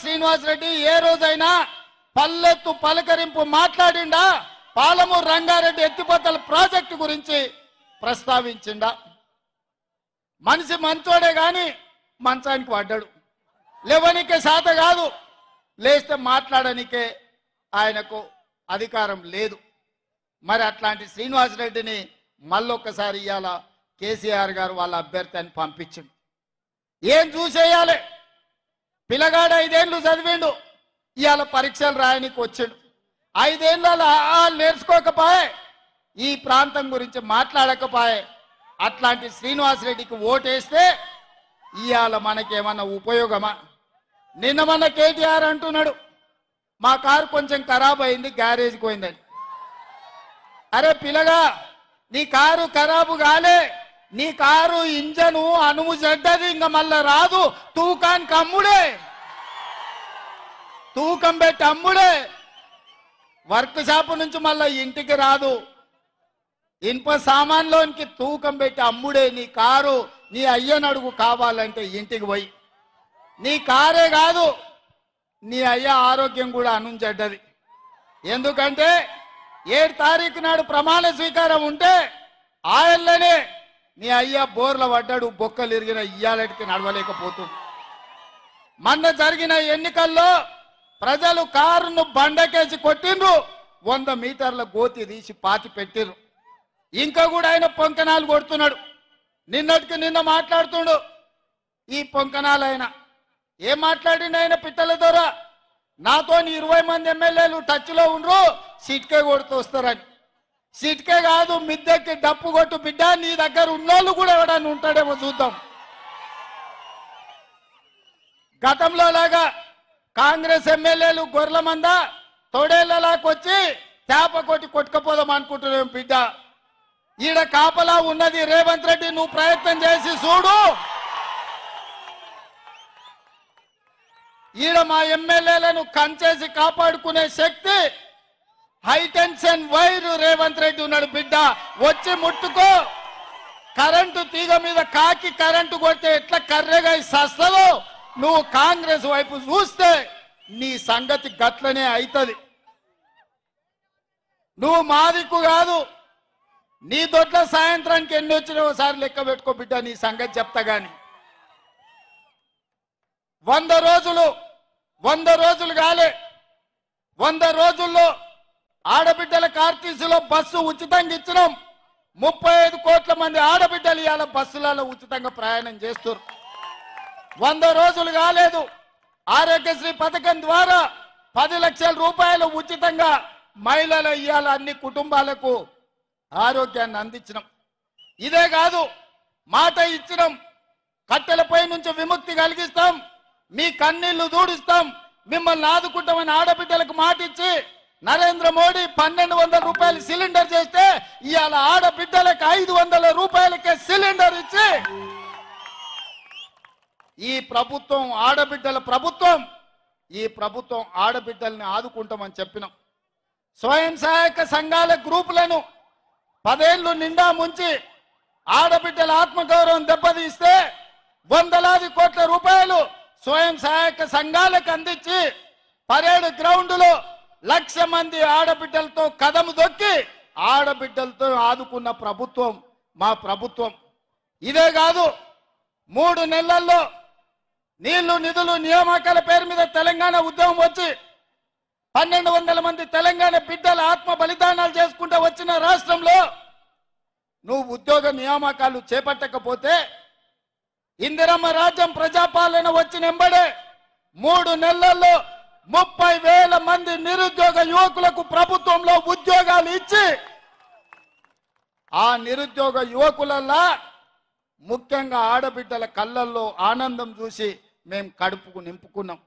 శ్రీనివాస్ రెడ్డి ఏ రోజైనా పల్లెత్తు పలకరింపు మాట్లాడిండా? పాలమూరు రంగారెడ్డి ఎత్తిపోతల ప్రాజెక్టు గురించి ప్రస్తావించిండా? మనిషి మంచోడే గాని మంచానికి పడ్డాడు. లేవనికే శాత కాదు, లేస్తే మాట్లాడనికే ఆయనకు అధికారం లేదు. మరి అట్లాంటి శ్రీనివాస్ రెడ్డిని మళ్ళొక్కసారి ఇవాళ కేసీఆర్ గారు వాళ్ళ అభ్యర్థి అని పంపించిండు. ఏం చూసేయాలి? పిల్లగాడు 5 ఏళ్ళు చదివిండు, ఇవాళ పరీక్షలు రాయనికి వచ్చిండు. 5 ఏళ్ళ నేర్చుకోకపోయే, ఈ ప్రాంతం గురించి మాట్లాడకపోయే. అట్లాంటి శ్రీనివాస్ రెడ్డికి ఓటేస్తే ఇవాళ మనకేమన్నా ఉపయోగమా? నిన్న మన కేటీఆర్ అంటున్నాడు, మా కారు కొంచెం ఖరాబ్ అయింది, గ్యారేజ్కి పోయిందని. అరే పిల్లగా, నీ కారు ఖరాబు కాలే, నీ కారు ఇంజను అనుము చెడ్డది, ఇంకా మళ్ళా రాదు. తూకానికి అమ్ముడే, తూకం పెట్టి అమ్ముడే. వర్క్ షాప్ నుంచి మళ్ళా ఇంటికి రాదు. ఇనుప సామాన్లోనికి తూకం పెట్టి అమ్ముడే. నీ కారు నీ అయ్యనడుగు కావాలంటే ఇంటికి పోయి. నీ కారే కాదు, నీ అయ్య ఆరోగ్యం కూడా అనుంచెడ్డది. ఎందుకంటే 7 తారీఖు నాడు ప్రమాణ స్వీకారం ఉంటే ఆయననే నీ అయ్య బోర్ల పడ్డాడు, బొక్కలు ఇరిగిన ఇయ్యాలటికి నడవలేకపోతుంది. మొన్న జరిగిన ఎన్నికల్లో ప్రజలు కారును బండకేసి కొట్టిండ్రు, 100 మీటర్ల గోతి తీసి పాతి పెట్టిర్రు. ఇంకా కూడా ఆయన పొంకనాలు కొడుతున్నాడు. నిన్నటికి నిన్న మాట్లాడుతుండు ఈ పొంకనాలు. ఆయన ఏం మాట్లాడిండు? ఆయన పిట్టల ద్వారా నాతో 20 మంది ఎమ్మెల్యేలు టచ్లో ఉండ్రు, సిట్కే కొడుతూ వస్తారని. సిట్కే కాదు, మిద్దెక్కి డప్పు కొట్టు బిడ్డ, నీ దగ్గర ఉన్నోళ్ళు కూడా ఎవడన్నా ఉంటాడేమో చూద్దాం. గతంలో లాగా కాంగ్రెస్ ఎమ్మెల్యేలు గొర్రెల మంద తోడేళ్లలాకొచ్చి చేప కొట్టి కొట్టుకపోదాం అనుకుంటున్నాం బిడ్డ. ఈడ కాపలా ఉన్నది రేవంత్ రెడ్డి, నువ్వు ప్రయత్నం చేసి చూడు. ఈడ మా ఎమ్మెల్యేలను కంచేసి కాపాడుకునే శక్తి హైటెన్షన్ వైరు రేవంత్ రెడ్డి ఉన్నాడు బిడ్డ. వచ్చి ముట్టుకో. కరెంటు తీగ మీద కాకి కరెంటు కొడితే ఎట్లా కర్రెగా సస్తదో, నువ్వు కాంగ్రెస్ వైపు చూస్తే నీ సంగతి గట్లనే అవుతుంది. నువ్వు మాదిక్కు కాదు, నీ దొడ్ల సాయంత్రానికి ఎన్ని వచ్చినా ఒకసారి లెక్క పెట్టుకో బిడ్డ, నీ సంగతి చెప్తా గాని. 100 రోజులు కాలే, 100 రోజుల్లో ఆడబిడ్డలకు ఆర్టీసీలో బస్సు ఉచితంగా ఇచ్చినాం. 35 కోట్ల మంది ఆడబిడ్డలు ఇవాళ బస్సులలో ఉచితంగా ప్రయాణం చేస్తారు. 100 రోజులు కాలేదు, ఆరోగ్యశ్రీ పథకం ద్వారా 10 లక్షల రూపాయలు ఉచితంగా మహిళల ఇవాళ అన్ని కుటుంబాలకు ఆరోగ్యాన్ని అందించినాం. ఇదే కాదు, మాట ఇచ్చినాం, కట్టెలపై నుంచి విముక్తి కలిగిస్తాం, మీ కన్నీళ్లు దూడిస్తాం, మిమ్మల్ని ఆదుకుంటామని ఆడబిడ్డలకు మాట ఇచ్చి నరేంద్ర మోడీ 1200 రూపాయలు సిలిండర్ చేస్తే ఇవాళ ఆడబిడ్డలకు 500 రూపాయలకే సిలిండర్ ఇచ్చి ఈ ప్రభుత్వం ఆడబిడ్డల ప్రభుత్వం, ఈ ప్రభుత్వం ఆడబిడ్డల్ని ఆదుకుంటామని చెప్పినాం. స్వయం సహాయక సంఘాల గ్రూపులను 10 ఏళ్లు నిండా ముంచి ఆడబిడ్డల ఆత్మగౌరవం దెబ్బతీస్తే వందలాది కోట్ల రూపాయలు స్వయం సహాయక సంఘాలకు అందించి పరేడ్ గ్రౌండ్లో 1,00,000 మంది ఆడబిడ్డలతో కదము దొక్కి ఆడబిడ్డలతో ఆదుకున్న ప్రభుత్వం మా ప్రభుత్వం. ఇదే కాదు, 3 నెలల్లో నీళ్లు నిధులు నియామకాల పేరు మీద తెలంగాణ ఉద్యమం వచ్చి 1,200 మంది తెలంగాణ బిడ్డల ఆత్మ బలిదానాలు చేసుకుంటూ వచ్చిన రాష్ట్రంలో నువ్వు ఉద్యోగ నియామకాలు చేపట్టకపోతే ఇందిరమ్మ రాజ్యం ప్రజాపాలన వచ్చిన ఎంబడే 3 నెలల్లో 30,000 మంది నిరుద్యోగ యువకులకు ప్రభుత్వంలో ఉద్యోగాలు ఇచ్చి ఆ నిరుద్యోగ యువకులల్లా ముఖ్యంగా ఆడబిడ్డల కళ్ళల్లో ఆనందం చూసి మేము కడుపుకు నింపుకున్నాం.